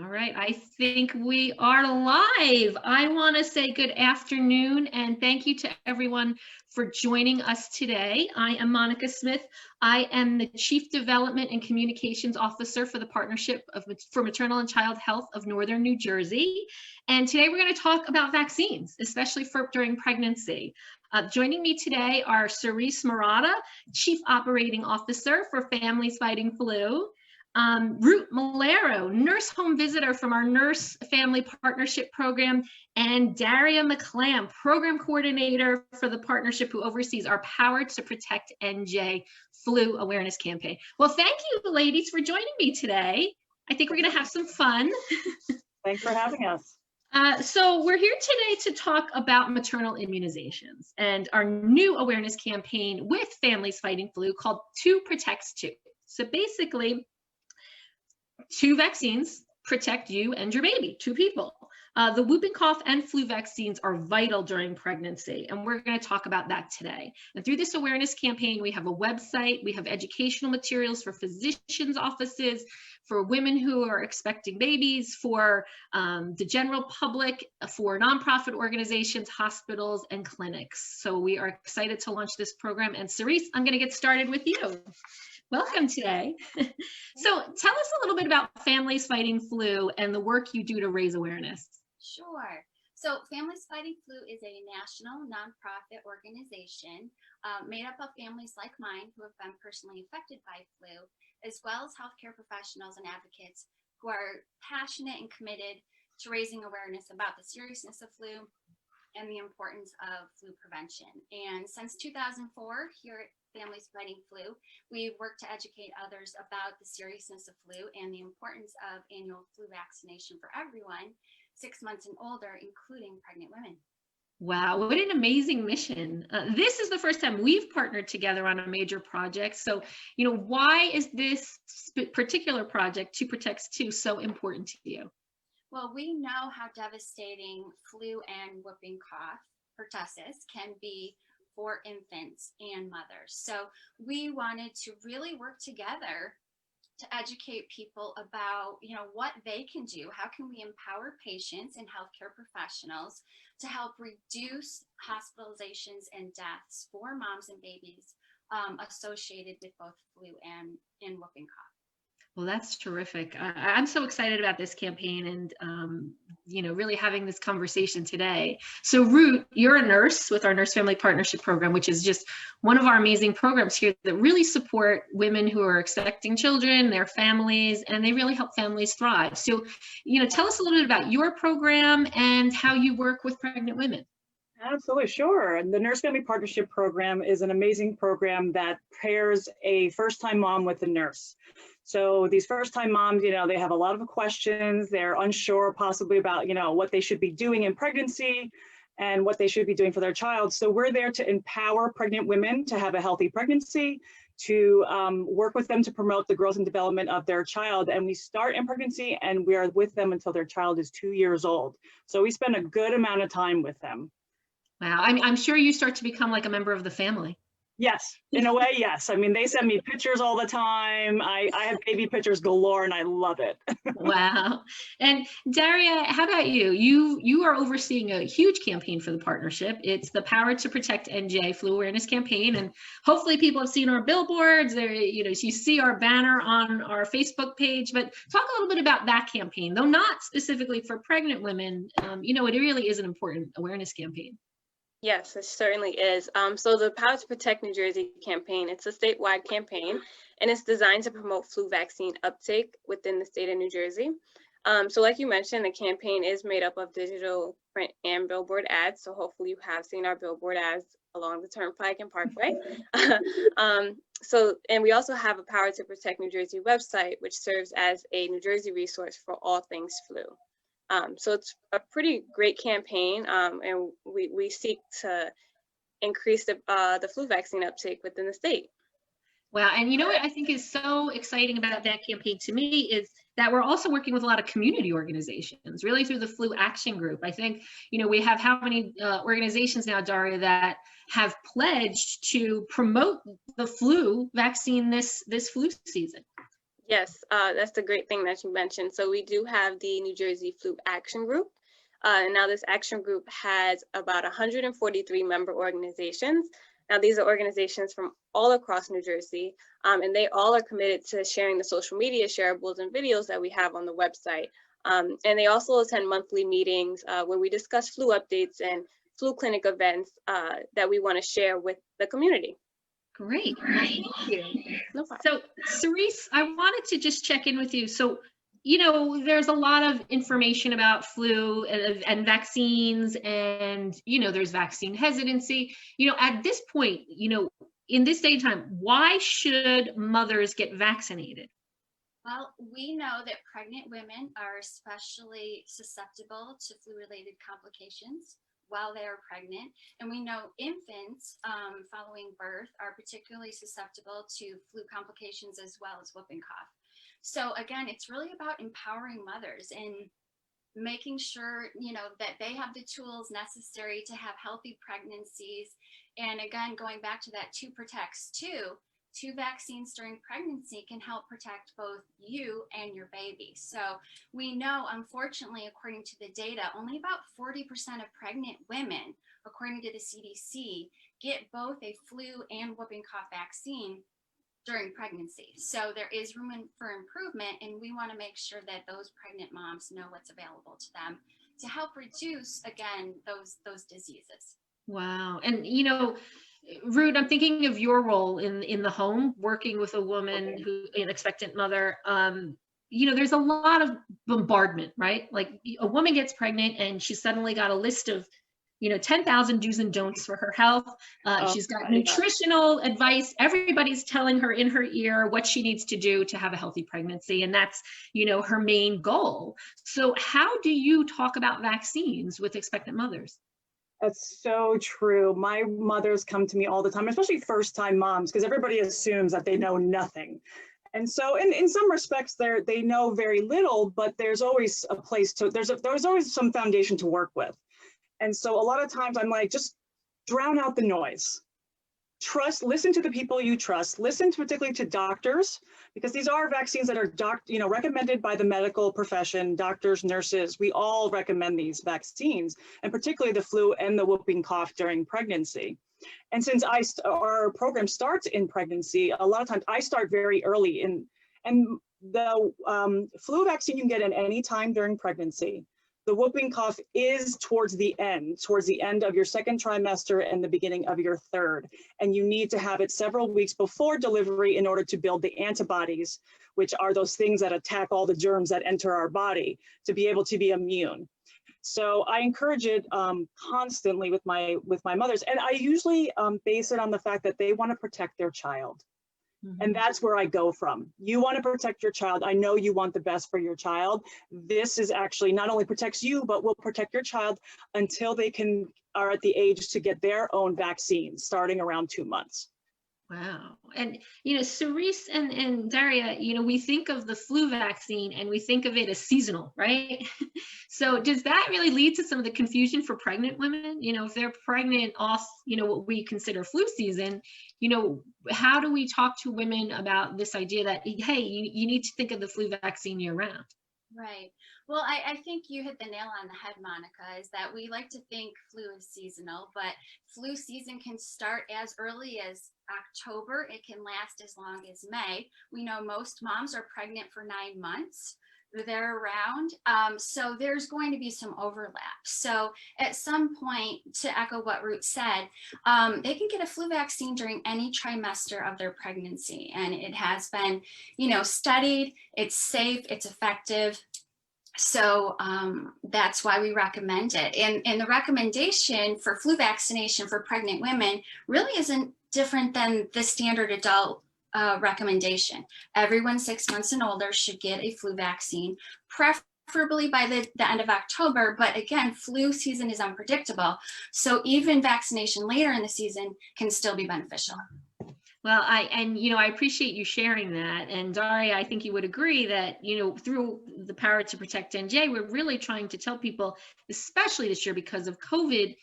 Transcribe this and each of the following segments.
All right, I think we are live. I want to say good afternoon and thank you to everyone for joining us today. I am Monica Smith. I am the Chief Development and Communications Officer for the Partnership for Maternal and Child Health of Northern New Jersey. And today we're going to talk about vaccines, especially during pregnancy. Joining me today are Cerise Murata, Chief Operating Officer for Families Fighting Flu, Ruth Malero, nurse home visitor from our Nurse Family Partnership Program, and Daria McClam, program coordinator for the partnership who oversees our Power to Protect NJ flu awareness campaign. Well, thank you, ladies, for joining me today. I think we're going to have some fun. Thanks for having us. So we're here today to talk about maternal immunizations and our new awareness campaign with Families Fighting Flu called 2 Protects 2. So basically, 2 vaccines protect you and your baby, 2 people. The whooping cough and flu vaccines are vital during pregnancy, and we're going to talk about that today. And through this awareness campaign, we have a website, we have educational materials for physicians' offices, for women who are expecting babies, for the general public, for nonprofit organizations, hospitals, and clinics. So we are excited to launch this program. And Cerise, I'm going to get started with you. Welcome today. So tell us a little bit about Families Fighting Flu and the work you do to raise awareness. Sure. So Families Fighting Flu is a national nonprofit organization made up of families like mine who have been personally affected by flu, as well as healthcare professionals and advocates who are passionate and committed to raising awareness about the seriousness of flu and the importance of flu prevention. And since 2004, here at Families Fighting Flu, we've worked to educate others about the seriousness of flu and the importance of annual flu vaccination for everyone 6 months and older, including pregnant women. Wow, what an amazing mission. This is the first time we've partnered together on a major project. So, why is this particular project, 2 Protects 2, so important to you? Well, we know how devastating flu and whooping cough, pertussis, can be for infants and mothers. So we wanted to really work together to educate people about, what they can do. How can we empower patients and healthcare professionals to help reduce hospitalizations and deaths for moms and babies associated with both flu and whooping cough? Well, that's terrific. I'm so excited about this campaign and, really having this conversation today. So Ruth, you're a nurse with our Nurse Family Partnership Program, which is just one of our amazing programs here that really support women who are expecting children, their families, and they really help families thrive. So, tell us a little bit about your program and how you work with pregnant women. Absolutely, sure. And the Nurse Family Partnership Program is an amazing program that pairs a first-time mom with a nurse. So these first-time moms, they have a lot of questions. They're unsure possibly about, what they should be doing in pregnancy and what they should be doing for their child. So we're there to empower pregnant women to have a healthy pregnancy, to work with them to promote the growth and development of their child. And we start in pregnancy and we are with them until their child is 2 years old. So we spend a good amount of time with them. Wow, I'm sure you start to become like a member of the family. Yes, in a way, yes. I mean, they send me pictures all the time. I have baby pictures galore and I love it. Wow. And Daria, how about you? You are overseeing a huge campaign for the partnership. It's the Power to Protect NJ Flu Awareness Campaign. And hopefully people have seen our billboards. There, you see our banner on our Facebook page, but talk a little bit about that campaign, though not specifically for pregnant women. It really is an important awareness campaign. Yes, it certainly is. So the Power to Protect New Jersey campaign, it's a statewide campaign, and it's designed to promote flu vaccine uptake within the state of New Jersey. So like you mentioned, the campaign is made up of digital, print, and billboard ads. So hopefully you have seen our billboard ads along the Turnpike and Parkway. And we also have a Power to Protect New Jersey website, which serves as a New Jersey resource for all things flu. So it's a pretty great campaign, and we seek to increase the flu vaccine uptake within the state. Wow, and what I think is so exciting about that campaign to me is that we're also working with a lot of community organizations, really through the Flu Action Group. I think, we have how many organizations now, Daria, that have pledged to promote the flu vaccine this flu season? Yes, that's a great thing that you mentioned. So we do have the New Jersey Flu Action Group. And now this action group has about 143 member organizations. Now these are organizations from all across New Jersey, and they all are committed to sharing the social media shareables and videos that we have on the website. And they also attend monthly meetings where we discuss flu updates and flu clinic events that we want to share with the community. Great. Well, thank you. No problem. So, Cerise, I wanted to just check in with you. So, there's a lot of information about flu and vaccines, and, there's vaccine hesitancy. At this point, in this day and time, why should mothers get vaccinated? Well, we know that pregnant women are especially susceptible to flu-related complications while they are pregnant. And we know infants following birth are particularly susceptible to flu complications as well as whooping cough. So again, it's really about empowering mothers and making sure, that they have the tools necessary to have healthy pregnancies. And again, going back to that 2 protects 2, 2 vaccines during pregnancy can help protect both you and your baby. So we know, unfortunately, according to the data, only about 40% of pregnant women, according to the CDC, get both a flu and whooping cough vaccine during pregnancy. So there is room for improvement, and we want to make sure that those pregnant moms know what's available to them to help reduce, again, those diseases. Wow. And, Ruth, I'm thinking of your role in the home, working with a woman who, an expectant mother. There's a lot of bombardment, right? Like a woman gets pregnant and she's suddenly got a list of, 10,000 do's and don'ts for her health. She's got nutritional advice. Everybody's telling her in her ear what she needs to do to have a healthy pregnancy. And that's, her main goal. So how do you talk about vaccines with expectant mothers? That's so true. My mothers come to me all the time, especially first-time moms, because everybody assumes that they know nothing. And so in some respects, they know very little, but there's always a place to, there's always some foundation to work with. And so a lot of times I'm like, just drown out the noise. Listen to the people you trust, listen particularly to doctors, because these are vaccines that are recommended by the medical profession, doctors, nurses. We all recommend these vaccines, and particularly the flu and the whooping cough during pregnancy. And since our program starts in pregnancy, a lot of times I start very early and the flu vaccine you can get at any time during pregnancy. The whooping cough is towards the end of your 2nd trimester and the beginning of your 3rd. And you need to have it several weeks before delivery in order to build the antibodies, which are those things that attack all the germs that enter our body, to be able to be immune. So I encourage it constantly with my mothers. And I usually base it on the fact that they want to protect their child. And that's where I go from. You want to protect your child. I know you want the best for your child. This is actually not only protects you, but will protect your child until they are at the age to get their own vaccine, starting around 2 months. Wow. And, Cerise and Daria, we think of the flu vaccine and we think of it as seasonal, right? So does that really lead to some of the confusion for pregnant women? If they're pregnant off, what we consider flu season, how do we talk to women about this idea that, hey, you need to think of the flu vaccine year round? Right. Well, I think you hit the nail on the head, Monica, is that we like to think flu is seasonal, but flu season can start as early as October. It can last as long as May. We know most moms are pregnant for 9 months. They're around. So there's going to be some overlap. So at some point, to echo what Ruth said, they can get a flu vaccine during any trimester of their pregnancy. And it has been, studied, it's safe, it's effective. So that's why we recommend it. And the recommendation for flu vaccination for pregnant women really isn't different than the standard adult recommendation. Everyone 6 months and older should get a flu vaccine, preferably by the end of October. But again, flu season is unpredictable. So even vaccination later in the season can still be beneficial. Well, I appreciate you sharing that. And Daria, I think you would agree that, through the Power to Protect NJ, we're really trying to tell people, especially this year because of COVID,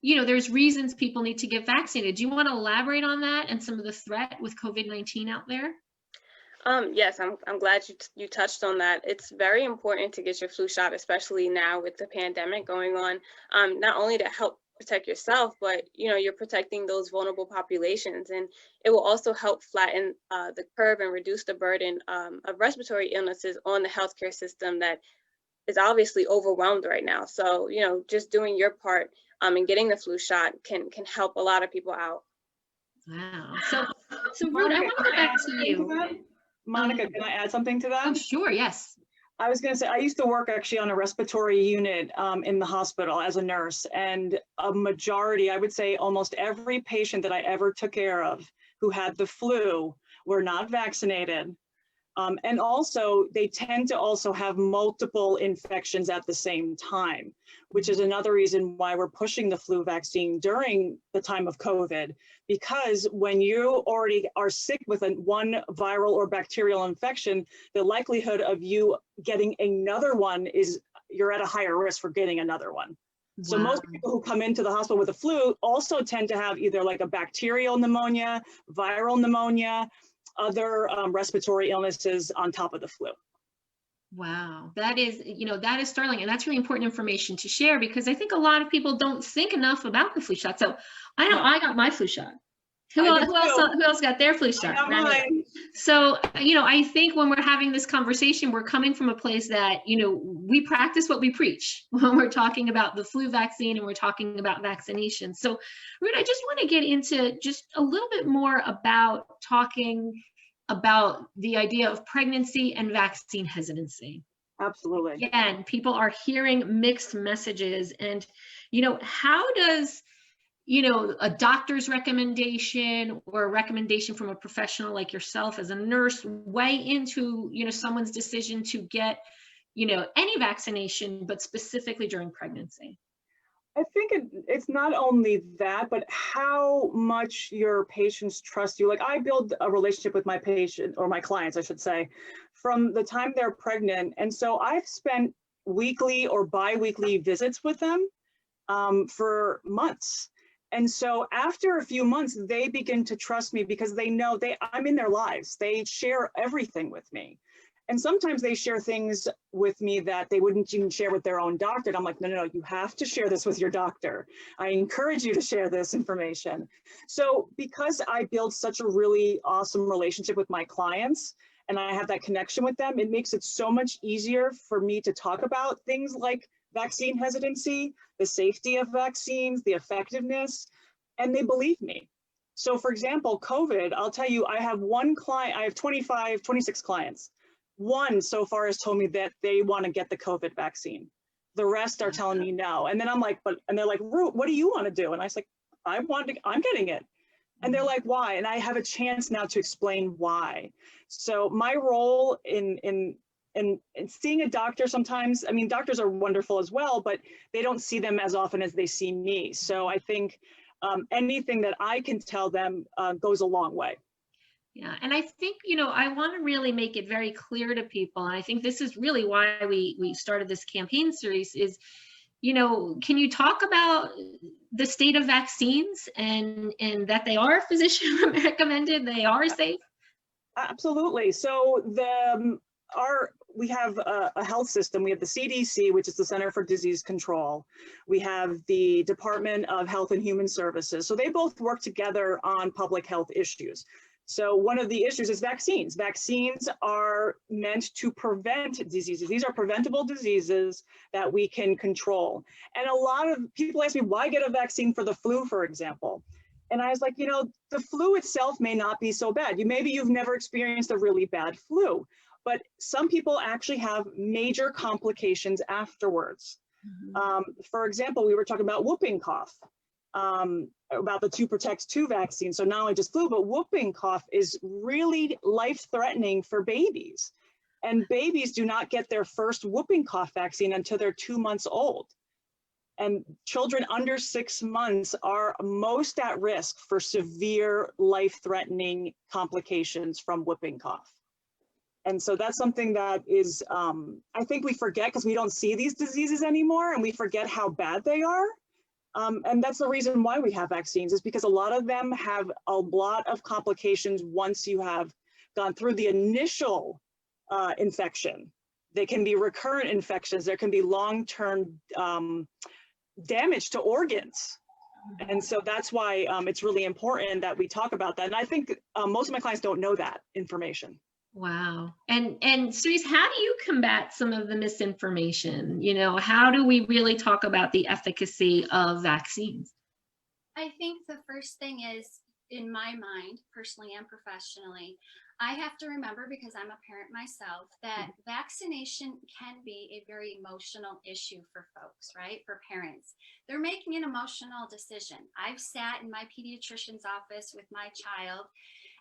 there's reasons people need to get vaccinated. Do you want to elaborate on that and some of the threat with COVID-19 out there? Yes, I'm glad you touched on that. It's very important to get your flu shot, especially now with the pandemic going on. Not only to help protect yourself, but you're protecting those vulnerable populations, and it will also help flatten the curve and reduce the burden of respiratory illnesses on the healthcare system that is obviously overwhelmed right now. So just doing your part and getting the flu shot can help a lot of people out. Wow. So Ruth, I Monica, want to can go I back add to something to you. that? Monica, can I add something to that? Oh, sure. Yes. I was going to say, I used to work actually on a respiratory unit in the hospital as a nurse, and a majority, I would say almost every patient that I ever took care of who had the flu were not vaccinated. And also, they tend to also have multiple infections at the same time, which is another reason why we're pushing the flu vaccine during the time of COVID, because when you already are sick with one viral or bacterial infection, the likelihood of you getting another one is you're at a higher risk for getting another one. So Wow. most people who come into the hospital with a flu also tend to have either like a bacterial pneumonia, viral pneumonia, other respiratory illnesses on top of the flu. Wow, that is, that is startling, and that's really important information to share, because I think a lot of people don't think enough about the flu shot. So I know I got my flu shot. Who else got their flu shot? I got mine. So, I think when we're having this conversation, we're coming from a place that, we practice what we preach when we're talking about the flu vaccine and we're talking about vaccination. So, Ruth, I just want to get into just a little bit more about talking about the idea of pregnancy and vaccine hesitancy. Absolutely. Again, people are hearing mixed messages, and, how does a doctor's recommendation or a recommendation from a professional like yourself as a nurse weigh into, someone's decision to get, any vaccination, but specifically during pregnancy? I think it's not only that, but how much your patients trust you. Like, I build a relationship with my patient, or my clients, I should say, from the time they're pregnant. And so I've spent weekly or bi-weekly visits with them for months. And so after a few months, they begin to trust me because they know I'm in their lives. They share everything with me. And sometimes they share things with me that they wouldn't even share with their own doctor. And I'm like, no, you have to share this with your doctor. I encourage you to share this information. So because I build such a really awesome relationship with my clients, and I have that connection with them, it makes it so much easier for me to talk about things like vaccine hesitancy, the safety of vaccines, the effectiveness, and they believe me. So for example, COVID, I'll tell you, I have one client, I have 26 clients. One so far has told me that they want to get the COVID vaccine. The rest are telling me no. And then I'm like, and they're like, Ruth, what do you want to do? And I was like, I'm getting it. And they're like, why? And I have a chance now to explain why. So my role in seeing a doctor sometimes, I mean, doctors are wonderful as well, but they don't see them as often as they see me. So I think anything that I can tell them goes a long way. Yeah, and I think, I want to really make it very clear to people, and I think this is really why we started this campaign series is, can you talk about the state of vaccines and that they are physician recommended, they are safe? Absolutely. So we have a health system. We have the CDC, which is the Center for Disease Control. We have the Department of Health and Human Services. So they both work together on public health issues. So one of the issues is vaccines. Vaccines are meant to prevent diseases. These are preventable diseases that we can control. And a lot of people ask me, why get a vaccine for the flu, for example? And I was like, the flu itself may not be so bad. Maybe you've never experienced a really bad flu, but some people actually have major complications afterwards. Mm-hmm. For example, we were talking about whooping cough. About the 2 Protect 2 vaccine. So not only just flu, but whooping cough is really life-threatening for babies. And babies do not get their first whooping cough vaccine until they're 2 months old. And children under 6 months are most at risk for severe life-threatening complications from whooping cough. And so that's something that is, I think we forget because we don't see these diseases anymore, and we forget how bad they are. And that's the reason why we have vaccines, is because a lot of them have a lot of complications once you have gone through the initial infection. They can be recurrent infections. There can be long-term damage to organs. And so that's why it's really important that we talk about that. And I think most of my clients don't know that information. Wow. And Cerise, how do you combat some of the misinformation? You know, how do we really talk about the efficacy of vaccines? I think the first thing is, in my mind, personally and professionally, I have to remember, because I'm a parent myself, that vaccination can be a very emotional issue for folks, right? For parents. They're making an emotional decision. I've sat in my pediatrician's office with my child,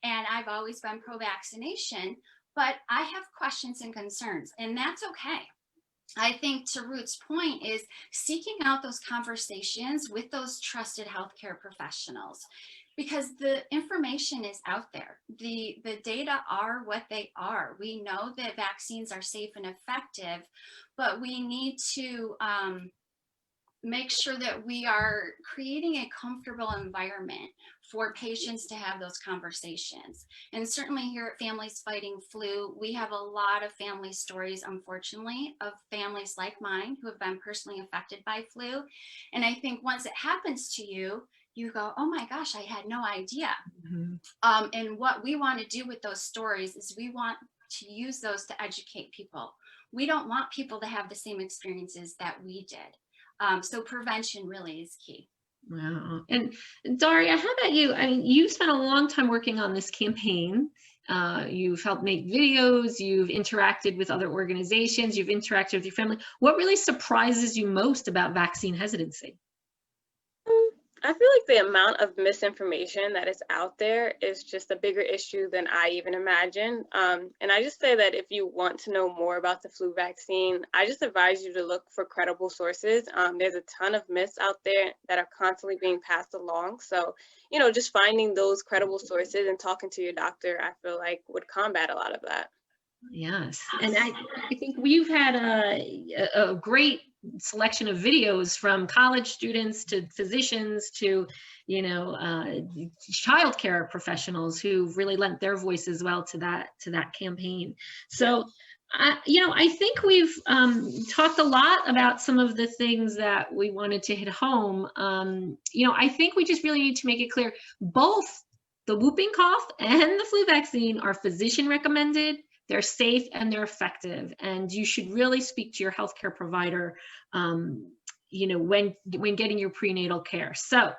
and I've always been pro-vaccination, but I have questions and concerns, and that's okay. I think, to Ruth's point, is seeking out those conversations with those trusted healthcare professionals, because the information is out there. The data are what they are. We know that vaccines are safe and effective, but we need to make sure that we are creating a comfortable environment for patients to have those conversations. And certainly here at Families Fighting Flu, we have a lot of family stories, unfortunately, of families like mine who have been personally affected by flu. And I think once it happens to you, you go, oh my gosh, I had no idea. Mm-hmm. And what we want to do with those stories is we want to use those to educate people. We don't want people to have the same experiences that we did. So prevention really is key. Wow. And Daria, how about you? I mean, you spent a long time working on this campaign. You've helped make videos, you've interacted with other organizations, you've interacted with your family. What really surprises you most about vaccine hesitancy? I feel like the amount of misinformation that is out there is just a bigger issue than I even imagined. And I just say that if you want to know more about the flu vaccine, I just advise you to look for credible sources. There's a ton of myths out there that are constantly being passed along. So, you know, just finding those credible sources and talking to your doctor, I feel like would combat a lot of that. Yes, and I think we've had a great selection of videos from college students to physicians to, you know, childcare professionals who've really lent their voice as well to that campaign. So, you know, I think we've talked a lot about some of the things that we wanted to hit home. You know, I think we just really need to make it clear, both the whooping cough and the flu vaccine are physician recommended. They're safe and they're effective, and you should really speak to your healthcare provider, you know, when getting your prenatal care. So,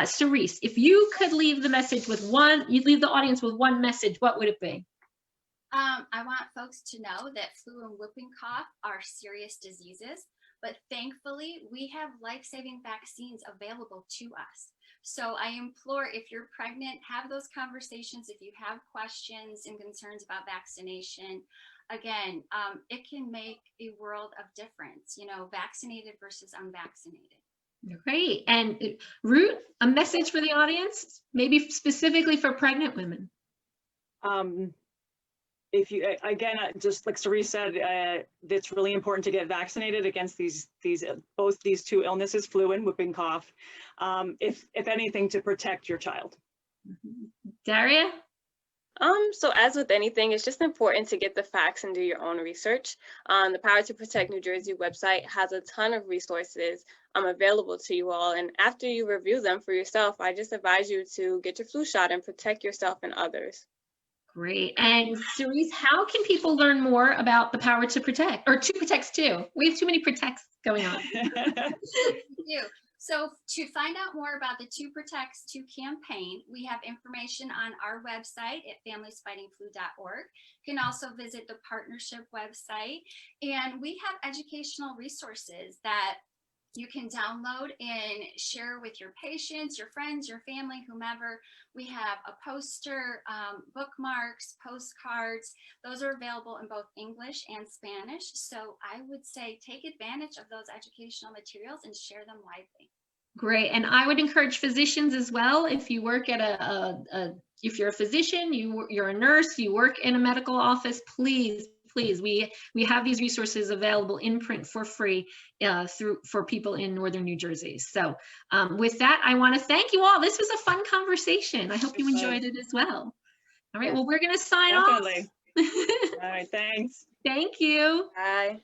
Cerise, if you could leave the message with you'd leave the audience with one message, what would it be? I want folks to know that flu and whooping cough are serious diseases, but thankfully we have life-saving vaccines available to us. So I implore, if you're pregnant, have those conversations. If you have questions and concerns about vaccination, again, it can make a world of difference, you know, vaccinated versus unvaccinated. Great. And Ruth, a message for the audience, maybe specifically for pregnant women. If you, again, just like Cerise said, it's really important to get vaccinated against both these two illnesses, flu and whooping cough, if anything, to protect your child. Daria? So as with anything, it's just important to get the facts and do your own research. The Power to Protect New Jersey website has a ton of resources available to you all. And after you review them for yourself, I just advise you to get your flu shot and protect yourself and others. Great. And Cerise, how can people learn more about the Power to Protect, or Two Protects too? We have too many protects going on. We do. So to find out more about the Two Protects 2 campaign, we have information on our website at familiesfightingflu.org. You can also visit the partnership website, and we have educational resources that you can download and share with your patients, your friends, your family, whomever. We have a poster, bookmarks, postcards. Those are available in both English and Spanish. So I would say take advantage of those educational materials and share them widely. Great. And I would encourage physicians as well. If you work at if you're a physician, you're a nurse, you work in a medical office, please, we have these resources available in print for free for people in northern New Jersey. So with that, I want to thank you all. This was a fun conversation. I hope you enjoyed it as well. All right, Yes. well, we're going to sign Definitely. off. All right, thanks. Thank you. Bye.